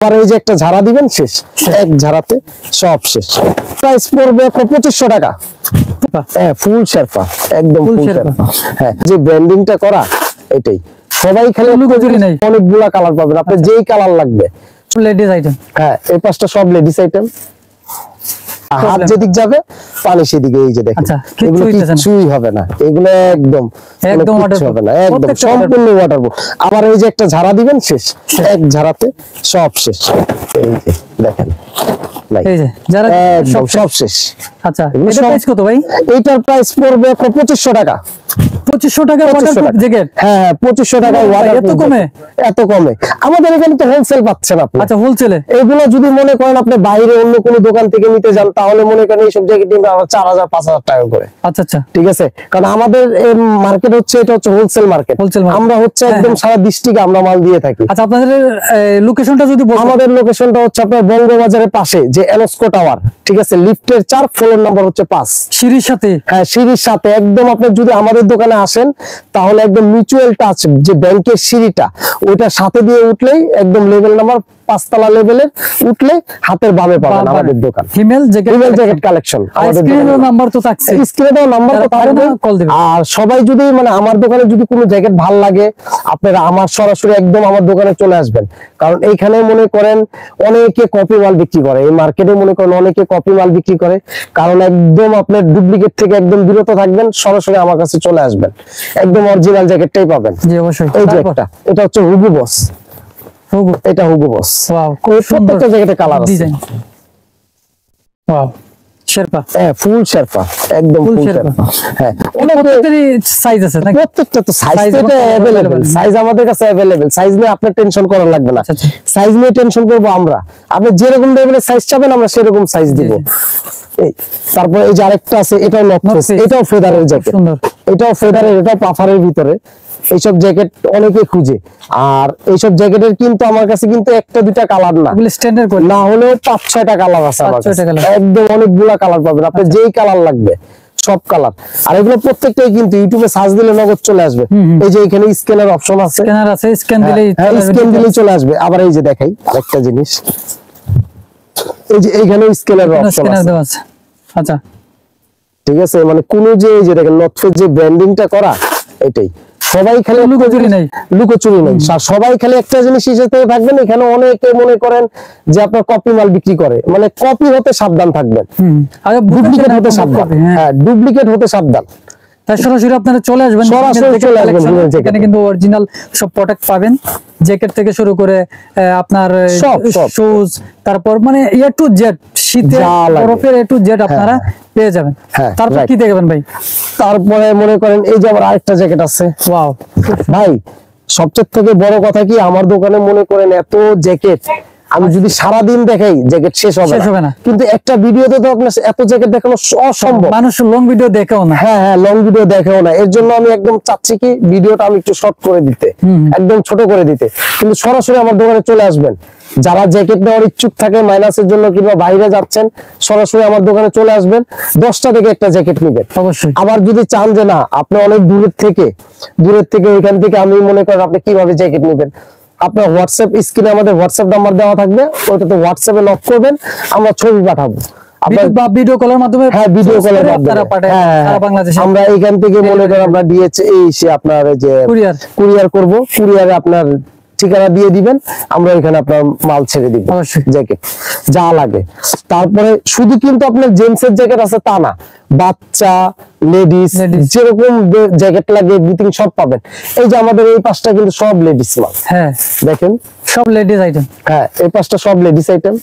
আর এই যে একটা ঝাড়া দিবেন শেষ, এক ঝাড়াতে সব শেষ। প্রাইস পড়বে 2500 টাকা। হ্যাঁ ফুল শেরপা, একদম ফুল শেরপা। হ্যাঁ যে ব্র্যান্ডিংটা করা এটাই। সবাই খালি অনেকগুলা কালার পাবেন, আপনার যেই কালার লাগবে। Ladies item. হ্যাঁ এই পাঁচটা সব লেডিস আইটেম। হাত যেদিক যাবে পানি সেদিকে। এই যে দেখেন এগুলো কিছুই হবে না, এগুলো একদম হবে না, একদম সম্পূর্ণ ওয়াটারপ্রুফ। আবার এই যে একটা ঝাড়া দিবেন শেষ, এক ঝাড়াতে সব শেষ। এই যে দেখেন এই যে যারা সব শেষ। আচ্ছা এটার প্রাইস কত ভাই? এইটার প্রাইস পড়বে 2500 টাকা। 2500 টাকা ওয়াটারপ্রুফ জ্যাকেট? হ্যাঁ 2500 টাকা ওয়াটারপ্রুফ। এত কমে? এত কমে আমাদের এখানে তো হোলসেল পাচ্ছেন আপনি। আচ্ছা হোলসেলে এগুলো যদি মনে করেন আপনি বাইরে অন্য কোনো দোকান থেকে নিতে যান, তাহলে মনে করেন এইসব জ্যাকেট নিবে আবার 4000 5000 টাকা করে। আচ্ছা আচ্ছা ঠিক আছে, কারণ আমাদের মার্কেট হচ্ছে, এটা হচ্ছে হোলসেল মার্কেট। আমরা হচ্ছে একদম সারা ডিস্ট্রিক্টে আমরা মাল দিয়ে থাকি। আচ্ছা আপনাদের লোকেশনটা যদি বলেন? আমাদের লোকেশনটা হচ্ছে আপনার বঙ্গবাজারের পাশে যে এলস্কো টাওয়ার, ঠিক আছে, লিফটের 4, ফ্লোর নাম্বার হচ্ছে 5, সিঁড়ির সাথে। হ্যাঁ সিঁড়ির সাথে একদম। আপনি যদি আমাদের দোকানে আসেন তাহলে একদম মিউচুয়াল টাচ যে ব্যাংকের সিঁড়িটা, ওইটার সাথে দিয়ে উঠলেই একদম লেভেল নাম্বার 5 তলা লেভেলে উঠলে হাতের বামে পাবেন আমাদের দোকান। Female jacket collection. স্ক্রিনের নাম্বার তো থাকছে, স্ক্রিনের নাম্বার তো থাকবে, কল দিবেন। আর সবাই যদি মানে আমার দোকানে যদি কোনো জ্যাকেট ভালো লাগে, আপনারা আমার সরাসরি একদম আমার দোকানে চলে আসবেন। কারণ এইখানে মনে করেন অনেকে কপি মাল বিক্রি করে, এই মার্কেটে মনে করেন অনেকে কপি মাল বিক্রি করে। কারণ একদম আপনার ডুপ্লিকেট থেকে একদম বিরত থাকবেন, সরাসরি আমার কাছে চলে আসবেন, একদম অরিজিনাল জ্যাকেটটাই পাবেন। জি অবশ্যই। এই যে এটা হচ্ছে হুগো বস। এটা হুগো বস। ওয়াও খুব সুন্দর জ্যাকেটের কালার আছে, ডিজাইন। ওয়াও শেরপা। হ্যাঁ ফুল শেরপা, একদম ফুল শেরপা। হ্যাঁ প্রত্যেকটারই সাইজ আছে নাকি? প্রত্যেকটা তো সাইজ এটা अवेलेबल, সাইজ আমাদের কাছে अवेलेबल। সাইজ নিয়ে আপনার টেনশন করা লাগবে না, সাইজ নিয়ে টেনশন করব আমরা। আপনি যেরকম লেভেলের সাইজ চাবেন আমরা সেরকম সাইজ দিব। তারপর এই যে আরেকটা আছে, এটাও নকফেস, এটাও ফেদারের জ্যাকেট, এটাও ফেদারের, এটাও পাফারের ভিতরে। এইসব জ্যাকেট অনেকে খুঁজে, আর এইসব জ্যাকেটের কিন্তু আমার কাছে কিন্তু একটা দুইটা কালার না, স্ট্যান্ডার্ড করে না হলেও 5-6টা কালার আছে আমার কাছে, একদম অনেকগুলা কালার পাবেন। আপনার যেই কালার লাগবে সব কালার। আর এগুলো প্রত্যেকটাই কিন্তু ইউটিউবে সার্চ দিলে নগদ চলে আসবে। এই যে এখানে স্ক্যানার অপশন আছে, স্ক্যানার আছে, স্ক্যান দিলেই চলে আসবে। আবার এই যে দেখাই আরেকটা জিনিস, এই যে এইখানে স্ক্যানার অপশন আছে। আচ্ছা ঠিক আছে, মানে কোন যে এই যে দেখেন নর্থফেস যে ব্র্যান্ডিংটা করা, এটাই। সবাই খালি লুকোচুরি নাই, সবাই খালি একটা জিনিস হিসেবে থাকবেন। এখানে অনেকে মনে করেন যে আপনার কপি মাল বিক্রি করে, মানে কপি হতে সাবধান থাকবেন, ডুপ্লিকেট হতে সাবধান। হ্যাঁ ডুপ্লিকেট হতে সাবধান। তাই সরাসরি আপনারা চলে আসবেন, এখানে কিন্তু অরিজিনাল সব প্রোডাক্ট পাবেন, জ্যাকেট থেকে শুরু করে আপনার শুজ, তারপর মানে এ টু জেড, শীতের বরফের এ টু জেড আপনারা পেয়ে যাবেন। তারপর কি দেখবেন ভাই? তারপরে মনে করেন এই যে আবার আরেকটা জ্যাকেট আছে। ওয়াও ভাই সবচেয়ে থেকে বড় কথা কি, আমার দোকানে মনে করেন এত জ্যাকেট, আমি যদি সারাদিন দেখাই জ্যাকেট শেষ হবে না। কিন্তু একটা ভিডিওতে তো আপনার এত জ্যাকেট দেখানো অসম্ভব, মানুষ লং ভিডিও দেখেও না। হ্যাঁ হ্যাঁ লং ভিডিও দেখেও না। এর জন্য আমি একদম চাচ্ছি কি ভিডিওটা আমি একটু শর্ট করে দিতে, একদম ছোট করে দিতে। কিন্তু সরাসরি আমার দোকানে চলে আসবেন, যারা জ্যাকেট নেওয়ার ইচ্ছুক থাকে মাইনাসের জন্য কিংবা বাইরে যাচ্ছেন, সরাসরি আমার দোকানে চলে আসবেন, 10টা থেকে একটা জ্যাকেট নেবেন অবশ্যই। আবার যদি চান যে না আপনি অনেক দূরের থেকে ওইখান থেকে আমি মনে করেন আপনি কিভাবে জ্যাকেট নেবেন, আপনার হোয়াটসঅ্যাপ স্ক্রিনে আমাদের হোয়াটসঅ্যাপ নাম্বার দেওয়া থাকবে, ওইটাতে হোয়াটসঅ্যাপে নক করবেন, আমরা ছবি পাঠাবো। ভিডিও কলের মাধ্যমে, হ্যাঁ ভিডিও কলের মাধ্যমে আমরা এখান থেকে মনে করেন আমরা দিয়েছে এই সে আপনার যে কুরিয়ার করব, কুরিয়ারে আপনার ঠিকানা দিয়ে দিবেন, আমরা এখানে আপনার মাল ছেড়ে দিব জ্যাকেট যা লাগে। তারপরে শুধু কিন্তু আপনার জেন্টসের জ্যাকেট আছে তা না, বাচ্চা লেডিস যেরকম জ্যাকেট লাগে এভরিথিং সব পাবেন। এই যে আমাদের এই পাঁচটা কিন্তু সব লেডিস মাল। হ্যাঁ দেখেন সব লেডিস আইটেম। হ্যাঁ এই পাঁচটা সব লেডিস আইটেম।